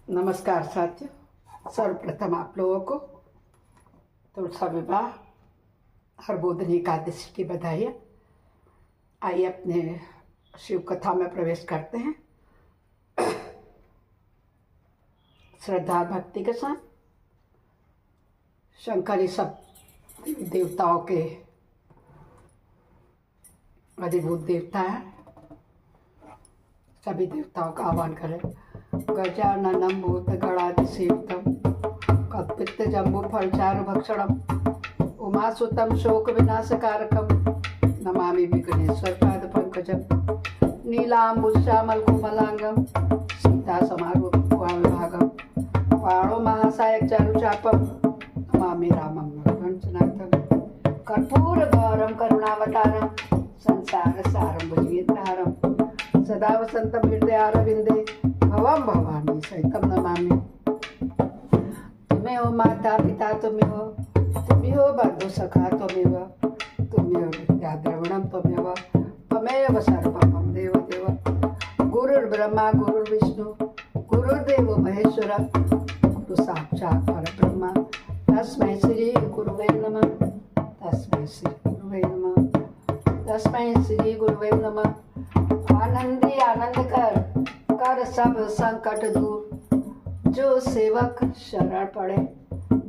नमस्कार साथियों। सर्वप्रथम आप लोगों को तुलसा विवाह हरबोधनी एकादशी की बधाई। आइए अपने शिव कथा में प्रवेश करते हैं श्रद्धा भक्ति के साथ। शंकर ही सब देवताओं के अधिभूत देवता है। सभी देवताओं का आह्वान करें। गजाननं भूतगणाधिसेवितं कल्पितजम्बूफलचारुभक्षणं उमासुतं शोकविनाशकारकं नमामि विघ्नेश्वरपादपङ्कजं नीलाम्बुश्यामलकोमलाङ्गं सीतासमारूढभागं पाणो महासायकचारुचापं नमामि रामं रघुवंशनाथं कर्पूरगौरं करुणावतारं संसारसारं भुजगेन्द्रहारं सदा वसन्तं हृदयारविन्दे भवं भवानी सहितं नमामि। तुम्हें हो माता पिता तुम्हें हो बंधु सखा तुम्हें हो विद्या द्रविणं तुम्हें त्वमेव सर्वं मम देव गुरुर्ब्रह्मा गुरुर्विष्णु गुरुर्देव महेश्वर गुरु साक्षात् परब्रह्म तस्मै श्री गुरुवे नमः तस्मै श्री गुरुवे नमः तस्मै श्री गुरुवे नमः। आनंदी आनंद कर सब संकट दूर जो सेवक शरण पड़े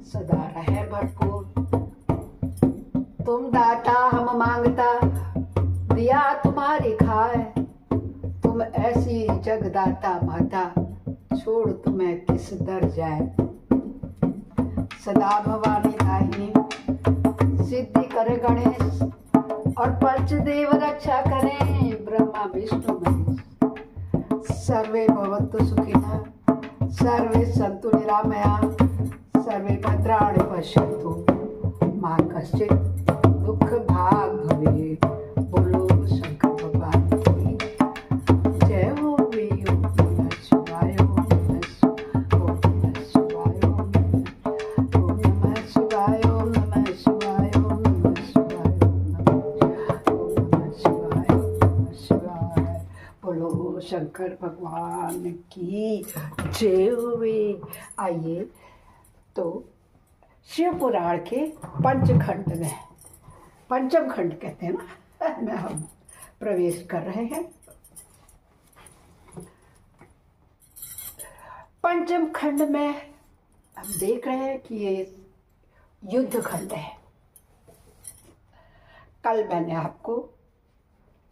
सदा रहे भरपूर। तुम दाता हम मांगता दिया तुम्हारी खाए तुम ऐसी जगदाता माता छोड़ तुम्हें किस दर जाए। सदा भवानी दाहिनी सिद्धि करे गणेश और पंचदेव रक्षा करें ब्रह्मा विष्णु महेश। सर्वे भवन्तु सुखिनः सर्वे सन्तु निरामयाः सर्वे भद्राणि पश्यन्तु मा कश्चित् दुःख भाग भवेत्। बोलो शंकर भगवान की जय हो। ओम नमः शिवाय ओम नमः शिवाय ओम नमः शिवाय ओम नमः शिवाय ओम नमः शिवाय। बोलो शंकर भगवान की जय हुए। आइए तो शिव पुराण के पंचखंड में पंचम खंड कहते हैं ना में हम प्रवेश कर रहे हैं। पंचम खंड में हम देख रहे हैं कि ये युद्ध खंड है। कल मैंने आपको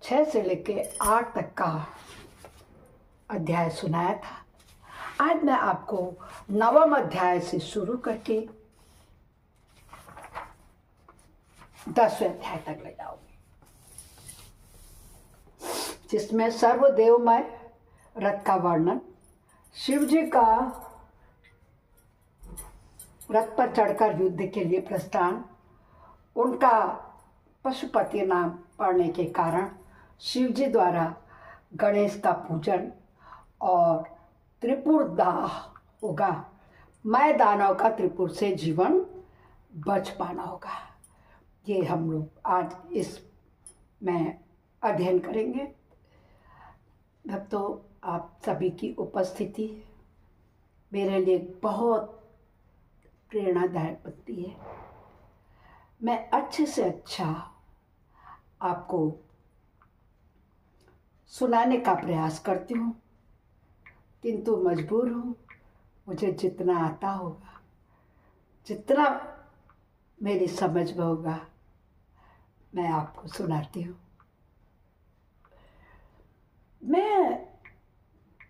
6 से लेके 8 तक का अध्याय सुनाया था। आज मैं आपको 9वें अध्याय से शुरू करके 10वें अध्याय तक ले जाऊंगी, जिसमें सर्वदेवमय रथ का वर्णन, शिव जी का रथ पर चढ़कर युद्ध के लिए प्रस्थान, उनका पशुपति नाम पड़ने के कारण शिव जी द्वारा गणेश का पूजन और त्रिपुर दाह होगा। मैं दानव का त्रिपुर से जीवन बच पाना होगा। ये हम लोग आज इस में अध्ययन करेंगे। भक्तों, आप सभी की उपस्थिति मेरे लिए बहुत प्रेरणादायक बनती है। मैं अच्छे से अच्छा आपको सुनाने का प्रयास करती हूँ, किंतु मजबूर हूँ। मुझे जितना आता होगा, जितना मेरी समझ में होगा, मैं आपको सुनाती हूँ। मैं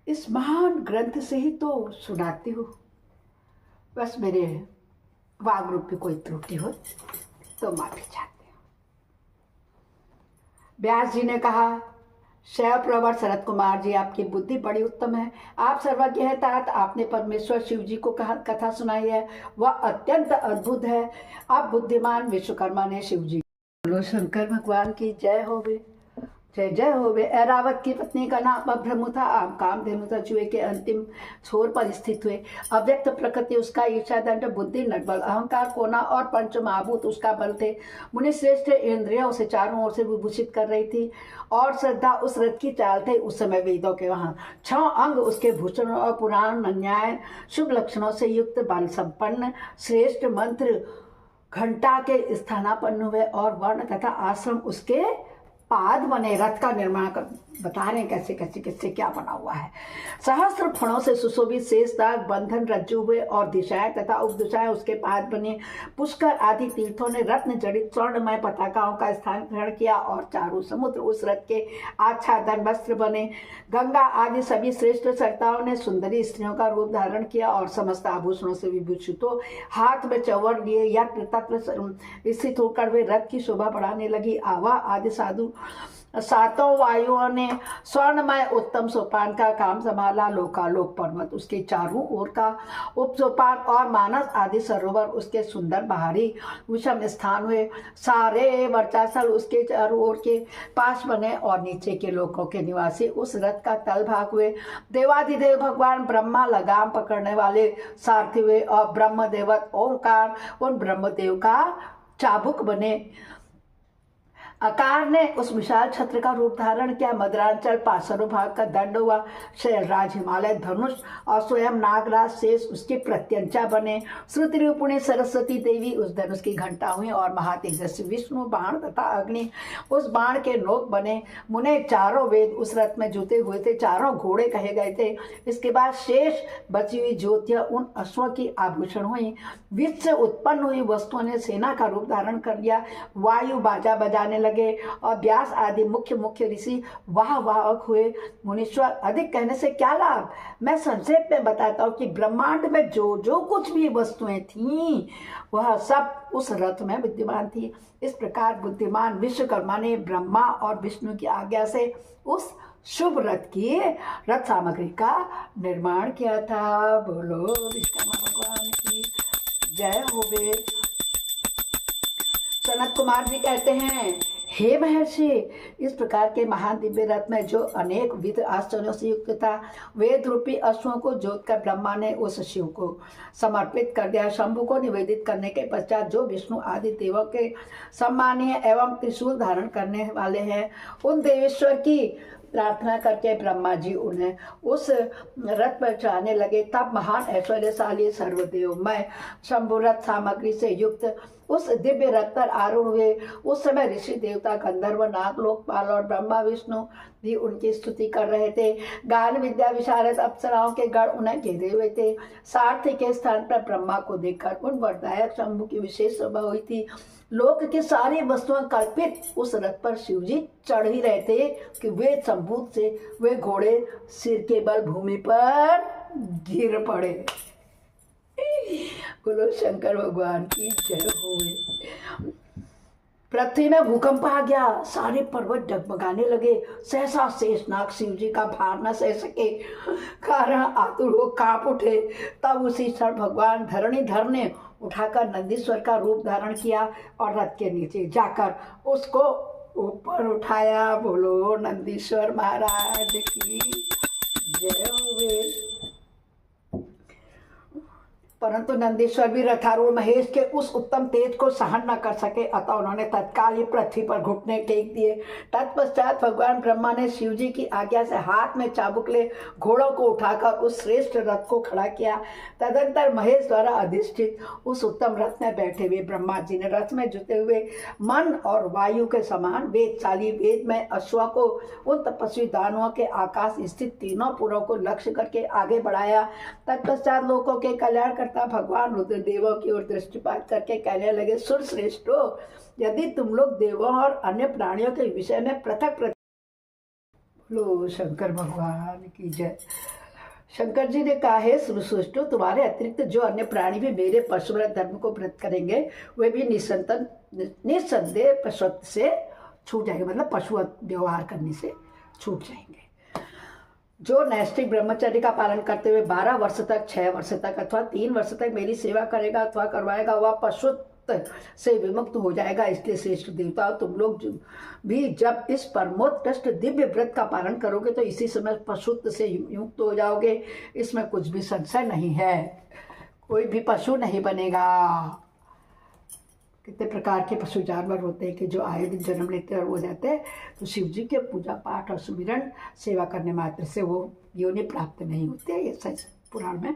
इस महान ग्रंथ से ही तो सुनाती हूँ। बस मेरे वाग रूप की कोई त्रुटि हो तो माफी चाहती हूँ। व्यास जी ने कहा, शैव प्रवर शरद कुमार जी, आपकी बुद्धि बड़ी उत्तम है। आप सर्वज्ञ हैं, तात आपने परमेश्वर शिव जी को कथा सुनाई है, वह अत्यंत अद्भुत है। आप बुद्धिमान विश्वकर्मा ने शिव जी। बोलो शंकर भगवान की जय होवे। जय जय हो वे। ऐरावत की पत्नी का नाम अभ्रमु था। आम कामधेनु था, जुए के अंतिम छोर पर स्थित हुए। अव्यक्त प्रकृति उसका, ईर्षा दंड बुद्धि नटबल, अहंकार कोना और पंच महाभूत उसका बल थे। मुनि श्रेष्ठ इंद्रिया उसे चारों ओर से विभूषित कर रही थी और श्रद्धा उस रथ की चाल थे। उस समय वेदों के वहां 6 अंग उसके भूषण और पुराण न्याय शुभ लक्षणों से युक्त बल संपन्न श्रेष्ठ मंत्र घंटा के स्थानापन्न हुए और वर्ण तथा आश्रम उसके पाद बने। रथ का निर्माण कर बता रहे हैं कैसे कैसे किससे क्या बना हुआ है। सहस्त्र फणों से सुशोभित शेष दाग बंधन रज्जु हुए और दिशाएं तथा उपदिशाएं उसके पाद बने। पुष्कर आदि तीर्थों ने रत्न जड़ित स्वर्णमय पताकाओं का स्थान ग्रहण किया और चारों समुद्र उस रथ के आच्छादन वस्त्र बने। गंगा आदि सभी श्रेष्ठ सरिताओं ने सुंदरी स्त्रियों का रूप धारण किया और समस्त आभूषणों से विभूषित हो हाथ में चौवर लिए यत्र तत्र स्थित होकर वे रथ की शोभा बढ़ाने लगी। आवा आदि साधु सातों वायुओं ने स्वर्णमय उत्तम सोपान का काम संभाला। लोकालोक पर्वत उसके चारों ओर का उपसोपान और मानस आदि सरोवर उसके सुंदर बाहरी विषम स्थान हुए। सारे वर्चासल उसके चारों ओर के पास बने और नीचे के लोकों के निवासी उस रथ का तल भाग हुए। देवाधिदेव भगवान ब्रह्मा लगाम पकड़ने वाले सारथी हुए और ब्रह्मदेवत ओंकार उन ब्रह्मदेव का चाबुक बने। अकार ने उस विशाल छत्र का रूप धारण किया। मदरांचल पार्श्व भाग का दंड हुआ। शैलराज हिमालय धनुष और स्वयं नागराज शेष उसके प्रत्यंचा बने। श्रुति रूपिणी सरस्वती देवी उस धनुष की घंटा हुई और महातेजस्वी विष्णु बाण तथा अग्नि उस बाण के नोक बने। मुने चारों वेद उस रथ में जुते हुए थे, चारों घोड़े कहे गए थे। इसके बाद शेष बची हुई ज्योतियां उन अश्वों की आभूषण हुई। विश्व से उत्पन्न हुई वस्तुओं ने सेना का रूप धारण कर लिया। वायु बाजा बजाने लगे और व्यास आदि मुख्य मुख्य ऋषि वाह वाहक हुए। मुनीश्वर अधिक कहने से क्या लाभ, मैं संक्षेप में बताता हूं कि ब्रह्मांड में जो जो कुछ भी वस्तुएं थीं वह सब उस रथ में विद्यमान थी। इस प्रकार बुद्धिमान विश्वकर्मा ने ब्रह्मा और विष्णु की आज्ञा से उस शुभ रथ सामग्री का निर्माण किया था। बोलो विश्वकर्मा भगवान की जय होवे। सनत कुमार जी कहते हैं, हे महर्षि, इस प्रकार के महान दिव्य रथ में जो अनेक विध आश्चर्यों से युक्त था, वेद रूपी अश्वों को जोतकर ब्रह्मा ने उस शिव को समर्पित कर दिया। शंभु को निवेदित करने के पश्चात जो विष्णु आदि देवों के सम्मानीय एवं त्रिशूल धारण करने वाले हैं, उन देवेश्वर की प्रार्थना करके ब्रह्मा जी उन्हें उस रथ पर चढ़ाने लगे। तब महान ऐश्वर्यशाली सर्वदेवमय शंभु रथ सामग्री से युक्त उस दिव्य रथ पर आरूढ़ हुए। उस समय ऋषि देवता गंधर्व नाग लोकपाल और ब्रह्मा विष्णु भी उनकी स्तुति कर रहे थे। गान विद्या विशारद अप्सराओं के गण उन्हें घेरे हुए थे। सारथी के स्थान पर ब्रह्मा को देखकर उन वरदायक शंभु की विशेष शोभा हुई थी। लोक की सारी वस्तुएं कल्पित उस रथ पर शिवजी चढ़ ही रहे थे कि वे संभूत से वे घोड़े सिर के बल भूमि पर गिर पड़े। बोलो शंकर भगवान की जय होवे। पृथ्वी में भूकंप आ गया, सारे पर्वत डगमगाने लगे। सहसा शेषनाग शिव जी का भार न सह सके, कारण आतुर हो कांप उठे। तब उसी क्षण भगवान धरणीधर ने उठाकर नंदीश्वर का रूप धारण किया और रथ के नीचे जाकर उसको ऊपर उठाया। बोलो नंदीश्वर महाराज की जय होवे। परंतु नंदीश्वर भी रथारूढ़ महेश के उस उत्तम तेज को सहन न कर सके, अतः उन्होंने तत्काल ही पृथ्वी पर घुटने टेक दिए। तत्पश्चात भगवान ब्रह्मा ने शिव जी की आज्ञा से हाथ में चाबुक ले घोड़ों को उठाकर उस श्रेष्ठ रथ को खड़ा किया। तदंतर महेश द्वारा अधिष्ठित उस उत्तम रथ में बैठे हुए ब्रह्मा जी ने रथ में जुटे हुए मन और वायु के समान वेदशाली वेद में अश्व को उन तपस्वी दानवों के आकाश स्थित तीनों पुरों को लक्ष्य करके आगे बढ़ाया। तत्पश्चात लोगों के कल्याण भगवान रुद्रदेवों की ओर दृष्टिपात करके कहने लगे, सुर श्रेष्ठो, यदि तुम लोग देवों और अन्य प्राणियों के विषय में पृथक बोलो शंकर भगवान की जय। शंकर जी ने कहा, है श्रेष्ठो, तुम्हारे अतिरिक्त जो अन्य प्राणी भी मेरे पशुव्रत धर्म को व्रत करेंगे वे भी निस्संदेह पशुत्व से छूट जाएंगे, मतलब पशुवत व्यवहार करने से छूट जाएंगे। जो नैष्ठिक ब्रह्मचर्य का पालन करते हुए 12 वर्ष तक, 6 वर्ष तक अथवा 3 वर्ष तक मेरी सेवा करेगा अथवा करवाएगा, वह पशु से विमुक्त हो जाएगा। इसलिए श्रेष्ठ देवताओं, तुम लोग भी जब इस परमोत्कृष्ट दिव्य व्रत का पालन करोगे तो इसी समय पशुत्व से युक्त हो जाओगे। इसमें कुछ भी संशय नहीं है, कोई भी पशु नहीं बनेगा। कितने प्रकार के पशु जानवर होते हैं कि जो आए दिन जन्म लेते हैं और वो जाते हैं, तो शिव जी के पूजा पाठ और सुमिरन सेवा करने मात्र से वो योनि प्राप्त नहीं होते। ये सच पुराण में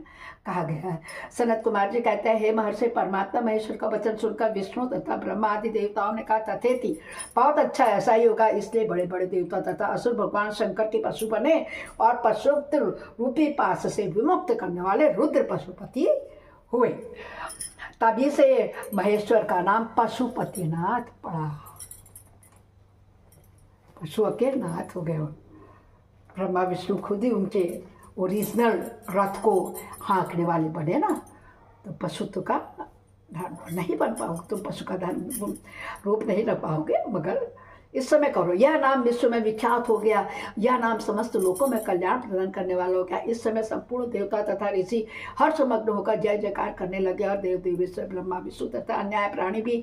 कहा गया है। सनत कुमार जी कहते हैं, हे महर्षि, परमात्मा महेश्वर का वचन सुनकर विष्णु तथा ब्रह्मा आदि देवताओं ने कहा तथेति, बहुत अच्छा, ऐसा ही होगा। इसलिए बड़े बड़े देवता तथा असुर भगवान शंकर के पशु बने और पशुत्व रूपी पास से विमुक्त करने वाले रुद्र पशुपति हुए। तभी से महेश्वर का नाम पशुपतिनाथ पड़ा। पशुओं के नाथ हो गए। ब्रह्मा विष्णु खुद ही उनके ओरिजिनल रथ को हाँकने वाले बने ना, तो पशुत्व का धारण नहीं बन पाओगे, तुम पशु का धारण रूप नहीं रख पाओगे। मगर इस समय करो, यह नाम विश्व में विख्यात हो गया, यह नाम समस्त लोकों में कल्याण प्रदान करने वाला हो गया। इस समय संपूर्ण देवता तथा ऋषि हर्षमग्न होकर जय जयकार करने लगे और देव देवेश्वर ब्रह्मा विष्णु तथा अन्य प्राणी भी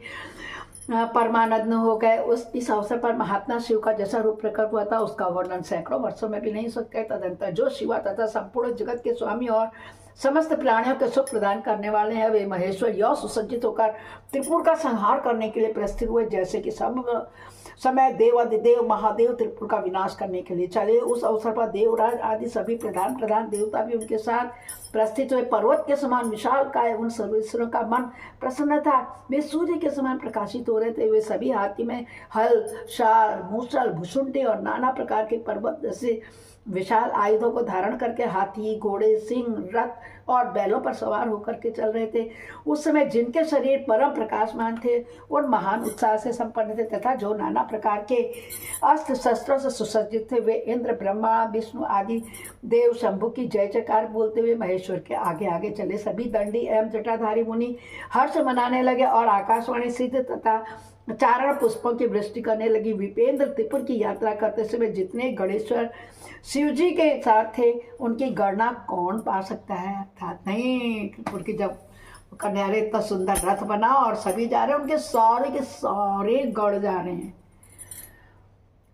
परमानंद हो गए। इस अवसर पर महात्मा शिव का जैसा रूप प्रकट हुआ था उसका वर्णन सैकड़ों वर्षों में भी नहीं सकते। तदंतर जो शिवा तथा संपूर्ण जगत के स्वामी और समस्त प्राणियों के सुख प्रदान करने वाले हैं, वे महेश्वर यौ सुसज्जित होकर त्रिपुर का संहार करने के लिए प्रस्थित हुए। जैसे कि सब समय देवादिदेव महादेव त्रिपुर का विनाश करने के लिए चले। उस अवसर पर देवराज आदि सभी प्रधान देवता भी उनके साथ प्रस्थित हुए। पर्वत के समान विशाल काय उन सर्वेश्वरों का मन प्रसन्न था। वे सूर्य के समान प्रकाशित हो रहे थे। वे सभी हाथी में हल, शाल, मूसल, भुसुंडी और नाना प्रकार के पर्वत जैसे विशाल आयुधों को धारण करके हाथी, घोड़े, सिंह, रथ और बैलों पर सवार होकर के चल रहे थे। उस समय जिनके शरीर परम प्रकाशमान थे और महान उत्साह से संपन्न थे तथा जो नाना प्रकार के अस्त्र शस्त्रों से सुसज्जित थे, वे इंद्र, ब्रह्मा, विष्णु आदि देव शंभु की जय जयकार बोलते हुए महेश्वर के आगे आगे चले। सभी दंडी एवं जटाधारी मुनि हर्ष मनाने लगे और आकाशवाणी सिद्ध तथा चारण पुष्पों की वृष्टि करने लगी। विपेंद्र त्रिपुर की यात्रा करते समय जितने गणेश्वर शिव जी के साथ थे उनकी गणना कौन पा सकता है। अर्थात नहीं, त्रिपुर की जब कन्यारे इतना सुंदर रथ बना और सभी जा रहे हैं, उनके सारे के सारे गण जा रहे हैं।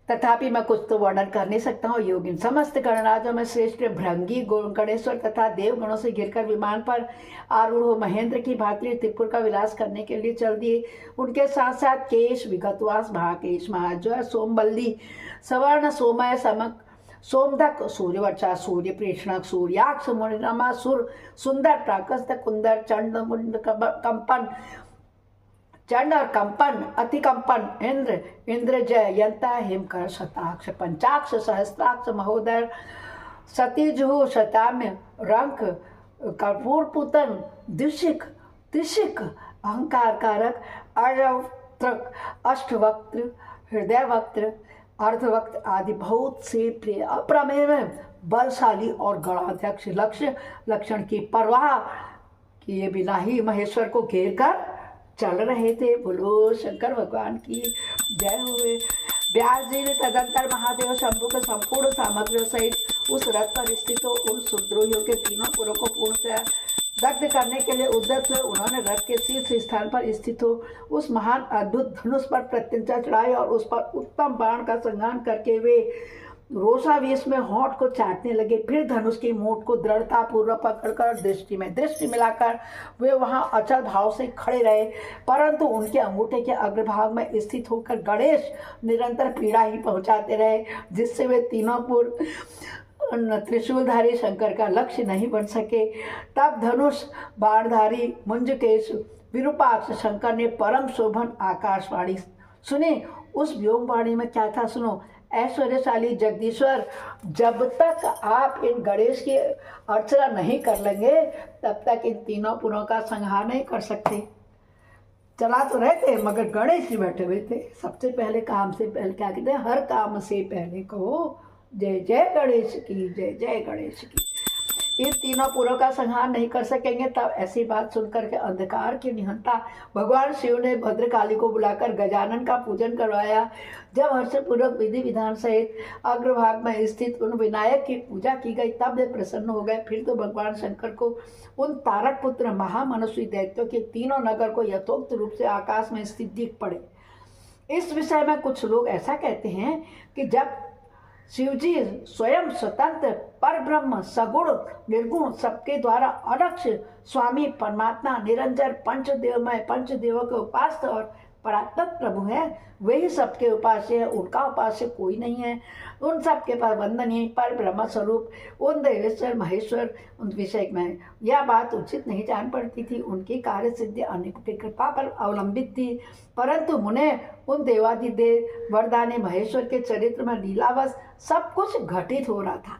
तथापि मैं कुछ तो वर्णन कर नहीं सकता हूँ। योगिन समस्त गणराजों में श्रेष्ठ भृंगी गणेश्वर तथा देवगणों से घिरकर विमान पर आरूढ़ हो महेंद्र की भांति त्रिपुर का विलास करने के लिए चल दिए। उनके साथ साथ केश, विगतवास, भाकेश, महाज्वर, सोमबल्ली, सवर्ण, सोमय, समक, सोमदक, सूर्यवर्चा, सूर्य प्रेषणक, सूर्याक्ष, मुनिरमा, सुर, सुंदर, प्राकस्त, कुंदर, चंड, मुंड, कंपन, चंड और कंपन, अतिकंपन, इंद्र, इंद्रजय, यंता, हिमकर, शताक्ष, पंचाक्ष, सहस्त्राक्ष, महोदर, सतीजुह, शताम्य, रंक, कर्पूरपुतन, दिशिक, त्रिशिक, अहंकार कारक, अर्धवक्त्रक, अष्टवक्त्र, हृदयवक्त्र, अर्धवक्त आदि बहुत से प्रिय अप्रमेय बलशाली और गणाध्यक्ष लक्ष्य लक्षण की परवाह किए बिना ही महेश्वर को घेर कर चल रहे थे। बोलो शंकर भगवान की जय हुए। व्यास जी ने तदंतर महादेव शंभु के संपूर्ण सामग्री सहित उस रथ पर स्थित उन सुद्रोहियों के तीनों पुरों को पूर्ण दग्ध करने के लिए उद्यत हुए। उन्होंने रथ के शीर्ष स्थान पर स्थित हो उस महान अद्भुत धनुष पर प्रत्यंचा चढ़ाई और उस पर उत्तम बाण का संहार करके वे रोषावेश में होंठ को चाटने लगे। फिर धनुष की मूठ को दृढ़ता पूर्वक पकड़कर दृष्टि मिलाकर वे वहां अचल भाव से खड़े रहे। परंतु उनके अंगूठे के अग्रभाग में स्थित होकर गणेश निरंतर पीड़ा ही पहुंचाते रहे, जिससे वे तीनों पुर त्रिशूलधारी शंकर का लक्ष्य नहीं बन सके। तब धनुष बाणधारी मुंजकेश विरूपाक्ष शंकर ने परम शोभन आकाशवाणी सुने। उस व्योमवाणी में क्या था सुनो। ऐश्वर्यशाली जगदीश्वर, जब तक आप इन गणेश की अर्चना नहीं कर लेंगे तब तक इन तीनों पुरों का संहार नहीं कर सकते। चला तो रहे थे मगर गणेश ही बैठे हुए थे। सबसे पहले काम से पहले क्या कहते हैं, हर काम से पहले कहो जय जय गणेश की, जय जय गणेश की। इन तीनों पुरों का संहार नहीं कर सकेंगे। तब ऐसी बात सुनकर के अंधकार की निहंता भगवान शिव ने भद्रकाली को बुलाकर गजानन का पूजन करवाया। जब हर्षपूर्वक विधि विधान सहित अग्रभाग में स्थित उन विनायक की पूजा की गई तब वे प्रसन्न हो गए। फिर तो भगवान शंकर को उन तारक पुत्र महामनुष्य दैत्यों के तीनों नगर को यथोक्त रूप से आकाश में स्थित दिख पड़े। इस विषय में कुछ लोग ऐसा कहते हैं कि जब शिवजी स्वयं स्वतंत्र परब्रह्म सगुण निर्गुण सबके द्वारा अदक्ष स्वामी परमात्मा निरंजन पंचदेवमय पंचदेवों के उपास्य और परात्पर प्रभु है, वही सबके उपास्य है, उनका उपास्य कोई नहीं है। उन सबके पर वंदनीय पर ब्रह्म स्वरूप उन देवेश्वर महेश्वर उन विषय में यह बात उचित नहीं जान पड़ती थी। उनकी कार्य सिद्धि अनेक की कृपा पर अवलंबित थी, परंतु मुने उन देवादिदेव वरदानी महेश्वर के चरित्र में लीलावश सब कुछ घटित हो रहा था।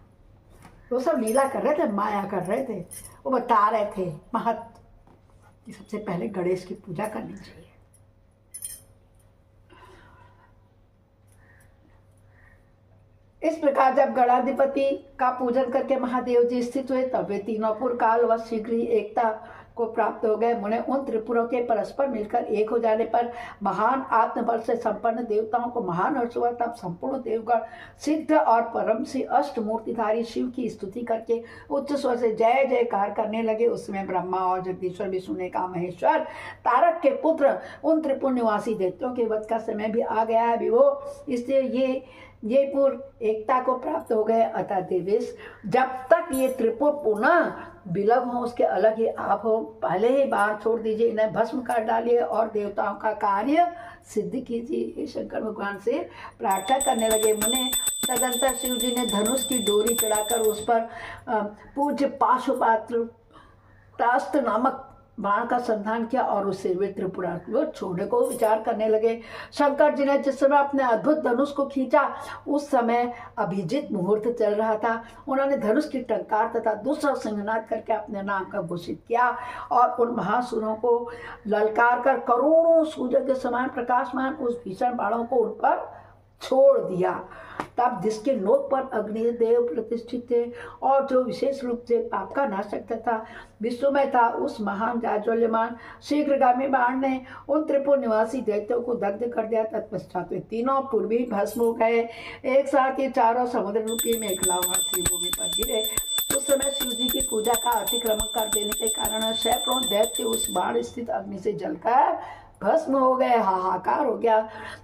वो सब लीला कर रहे थे, माया कर रहे थे। वो बता रहे थे महत्व कि सबसे पहले गणेश की पूजा करनी चाहिए। इस प्रकार जब गणाधिपति का पूजन करके महादेव जी स्थित हुए तब वे तीनों पुर काल व शीघ्र ही एकता को प्राप्त हो गए। मुने उन त्रिपुरों के परस्पर मिलकर एक हो जाने पर महान आत्मबल से संपन्न देवताओं को महान हर्ष हुआ। तब संपूर्ण देवगण सिद्ध और परम से अष्टमूर्तिधारी शिव की स्तुति करके उच्च स्वर से जय जयकार करने लगे। उसमें ब्रह्मा और जगदीश्वर विष्णु ने कहा, महेश्वर तारक के पुत्र उन त्रिपुर निवासी दैत्यों के वध का समय भी आ गया है विभो, इसलिए ये पुर एकता को प्राप्त हो गए। अतः देवेश जब तक ये त्रिपुर पुनः विलग हो उसके अलग ही आप हो, पहले ही बाहर छोड़ दीजिए, इन्हें भस्म कर डालिए और देवताओं का कार्य सिद्ध कीजिए। ये शंकर भगवान से प्रार्थना करने लगे। मुने तदंतर शिव जी ने धनुष की डोरी चढ़ाकर उस पर पूज्य पाशुपात्र तास्त्र नामक बाण का संधान किया और उससे वे त्रिपुरा को छोड़ने को विचार करने लगे। शंकर जी ने जिस समय अपने अद्भुत धनुष को खींचा उस समय अभिजीत मुहूर्त चल रहा था। उन्होंने धनुष की टंकार तथा दूसरा सिंहनाद करके अपने नाम का घोषित किया और उन महासुरों को ललकार कर करोड़ों सूर्य के समान प्रकाशमान उस भीषण बाणों को उन पर छोड़ दिया। तब जिसके नोक पर अग्निदेव प्रतिष्ठित थे और जो विशेष रूप से पाप का नाशक तथा विश्वमय था, उस महान जाज्वल्यमान शीघ्रगामी बाण ने उन त्रिपुर निवासी दैत्यों को दग्ध कर दिया। तत्पश्चात वे तीनों पूर्वी भस्म हो गए। एक साथ ही चारों समुद्र रूपी मेघलावर श्री भूमि पर गिरे। उस समय शिव जी की पूजा का अतिक्रमण कर देने के कारण सैकड़ों दैत्य उस बाण स्थित अग्नि से जलकर भस्म हो गए। हाहाकार हो गया।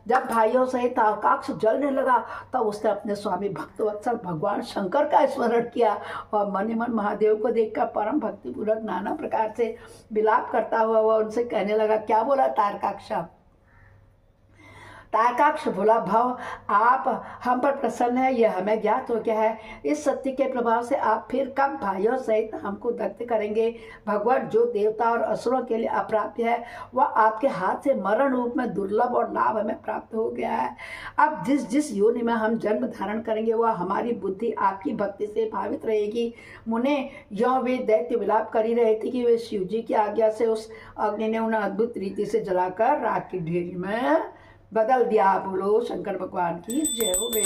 जब भाइयों सहित आकाश जलने लगा तब उसने अपने स्वामी भक्तवत्सल भगवान शंकर का स्मरण किया और मन ही मन महादेव को देखकर परम भक्तिपूर्वक नाना प्रकार से विलाप करता हुआ वह उनसे कहने लगा। क्या बोला तारकाक्ष? तारकाक्ष बोला, भव आप हम पर प्रसन्न है, यह हमें ज्ञात हो गया है। इस सत्य के प्रभाव से आप फिर कब भाइयों सहित हमको दग्ध करेंगे? भगवान जो देवता और असुरों के लिए अप्राप्य है वह आपके हाथ से मरण रूप में दुर्लभ और लाभ हमें प्राप्त हो गया है। अब जिस जिस योनि में हम जन्म धारण करेंगे वह हमारी बुद्धि आपकी भक्ति से भावित रहेगी। मुने यह वे दैत्य विलाप कर ही रहे थे कि वे शिव जी की आज्ञा से उस अग्नि ने उन्हें अद्भुत रीति से जलाकर राख की ढेरी में बदल दिया। बोलो शंकर भगवान की जय हो। वे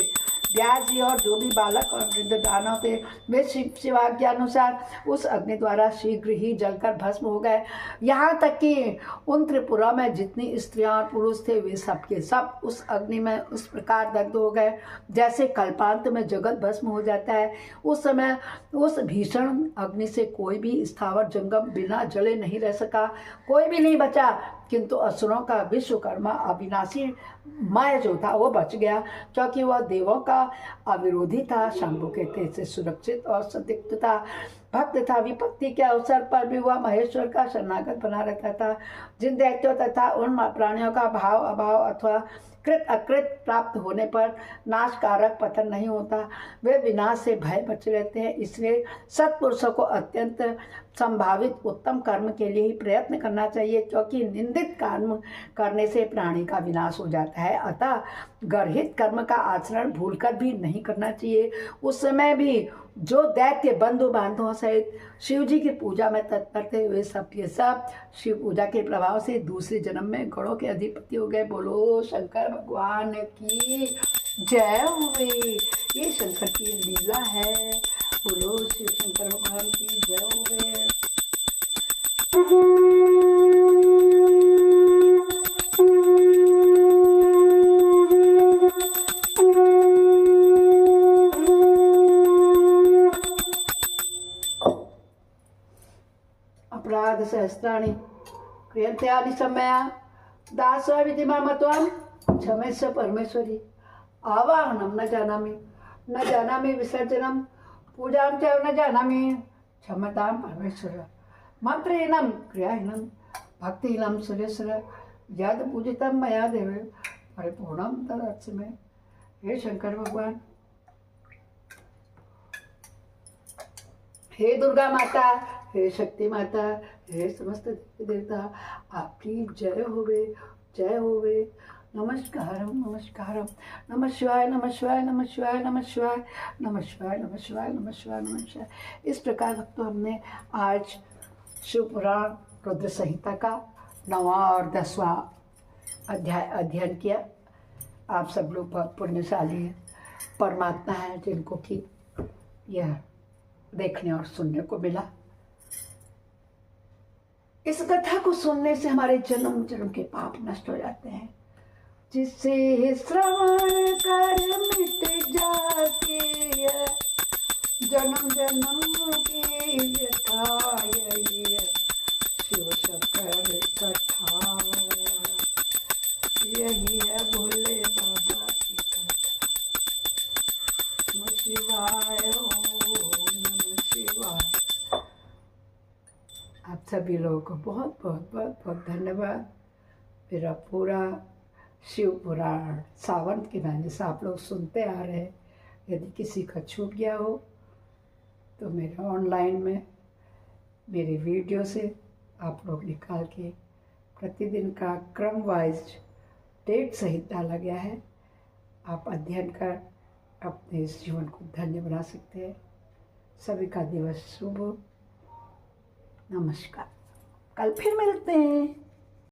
व्यास जी और जो भी बालक और वृद्ध दानव थे वे शिवाज्ञा अनुसार उस अग्नि द्वारा शीघ्र ही जलकर भस्म हो गए। यहाँ तक कि उन त्रिपुरा में जितनी स्त्रियां और पुरुष थे वे सब के सब उस अग्नि में उस प्रकार दग्ध हो गए जैसे कल्पांत में जगत भस्म हो जाता है। उस समय उस भीषण अग्नि से कोई भी स्थावर जंगम बिना जले नहीं रह सका, कोई भी नहीं बचा, किंतु असुरों का विश्वकर्मा अविनाशी माया जो था वो बच गया, क्योंकि वह देवों का अविरोधी था, शंभु के तेज से सुरक्षित और सदिग्ध था, भक्त था। विपत्ति के अवसर पर भी वह महेश्वर का शरणागत बना रहता था। जिन दैत्यों तथा उन प्राणियों का भाव अभाव अथवा कृत अकृत प्राप्त होने पर नाशकारक पतन नहीं होता, वे विनाश से भय बचे रहते हैं। इसलिए सत्पुरुषों को अत्यंत संभावित उत्तम कर्म के लिए ही प्रयत्न करना चाहिए, क्योंकि निंदित कर्म करने से प्राणी का विनाश हो जाता है। अतः गर्हित कर्म का आचरण भूलकर भी नहीं करना चाहिए। उस समय भी जो दैत्य बंधु बांधवों सहित शिव जी की पूजा में तत्पर थे वे सब के सब शिव पूजा के प्रभाव से दूसरे जन्म में गणों के अधिपति हो गए। बोलो शंकर भगवान की जय हुए। ये शंकर की लीला है। बोलो शिव शंकर भगवान की जय हो। अपराध सहस्राणि क्रियन्त्यानि सम्मया दासः विधिमां त्वां क्षमस्व परमेश्वरी। आवाहनं न जानामि विसर्जनं पूजां च न जानामि क्षमतां परमेश्वर। मंत्रहीनं क्रियाहीनं भक्तिहीनं सुरेश्वर। यद् पूजितं मया देव परिपूर्णं तदस्तु मे। हे शंकर भगवान, हे दुर्गा माता, हे शक्ति माता, हे समस्त देवी देवता, आपकी जय होवे, जय होवे। नमस्कारम नमस्कारम। नमः शिवाय नमः शिवाय नमः शिवाय नमः शिवाय नमः शिवाय नमः शिवाय नमः शिवाय नमः शिवाय। इस प्रकार भक्तों हमने आज शिव पुराण रुद्र संहिता का 9वां और 10वां अध्याय अध्ययन किया। आप सब लोग बहुत पुण्यशाली हैं, परमात्मा है जिनको कि यह देखने और सुनने को मिला। इस कथा को सुनने से हमारे जन्म जन्म के पाप नष्ट हो जाते हैं। जिसे श्रवण कर मिट जाती है जन्म जन्म की व्यथा, यही है शिव शंकर कथा, यही है भोले बाबा की कथा। नमः शिवाय, ओम नमः शिवाय। आप सभी लोगों को बहुत बहुत बहुत बहुत धन्यवाद। मेरा पूरा शिव पुराण सावन के महीने से आप लोग सुनते आ रहे हैं। यदि किसी का छूट गया हो तो मेरे ऑनलाइन में मेरे वीडियो से आप लोग निकाल के प्रतिदिन का क्रम वाइज डेट सहित डाला गया है। आप अध्ययन कर अपने इस जीवन को धन्य बना सकते हैं। सभी का दिवस शुभ हो। नमस्कार। कल फिर मिलते हैं।